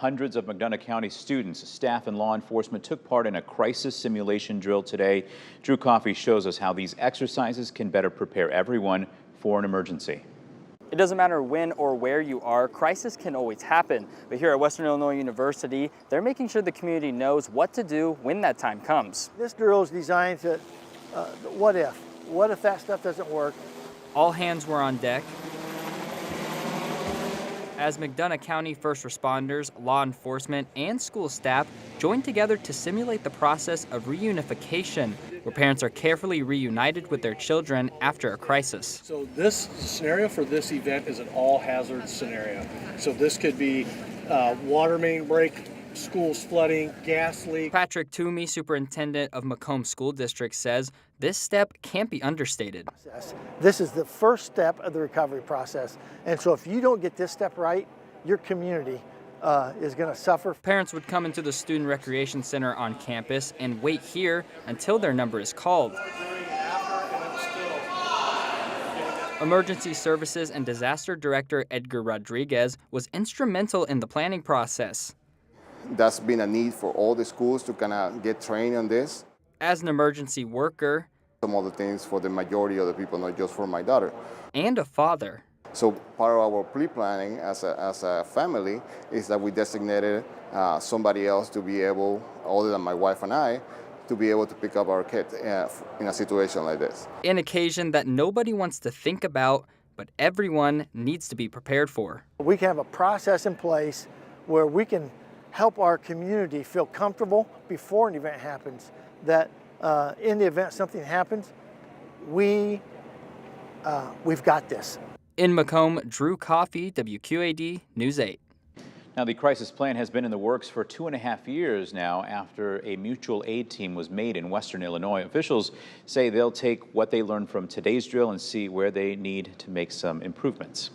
Hundreds of McDonough County students, staff, and law enforcement took part in a crisis simulation drill today. Drew Coffey shows us how these exercises can better prepare everyone for an emergency. It doesn't matter when or where you are, crisis can always happen. But here at Western Illinois University, they're making sure the community knows what to do when that time comes. This drill is designed to, what if? What if that stuff doesn't work? All hands were on deck as McDonough County first responders, law enforcement, and school staff joined together to simulate the process of reunification, where parents are carefully reunited with their children after a crisis. So this scenario for this event is an all-hazard scenario. So this could be water main break, schools flooding, gas leak. Patrick Toomey, superintendent of Macomb School District, says this step can't be understated. This is the first step of the recovery process. And so if you don't get this step right, your community is going to suffer. Parents would come into the Student Recreation Center on campus and wait here until their number is called. Emergency Services and Disaster Director Edgar Rodriguez was instrumental in the planning process. That's been a need for all the schools to kind of get trained on this. As an emergency worker, some other things for the majority of the people, not just for my daughter. And a father. So part of our pre-planning as a family is that we designated somebody else to be able, other than my wife and I, to be able to pick up our kid in a situation like this. An occasion that nobody wants to think about, but everyone needs to be prepared for. We can have a process in place where we can help our community feel comfortable before an event happens, that in the event something happens, we've got this. In Macomb, Drew Coffey, WQAD News 8. Now, the crisis plan has been in the works for 2.5 years now after a mutual aid team was made in Western Illinois. Officials say they'll take what they learned from today's drill and see where they need to make some improvements.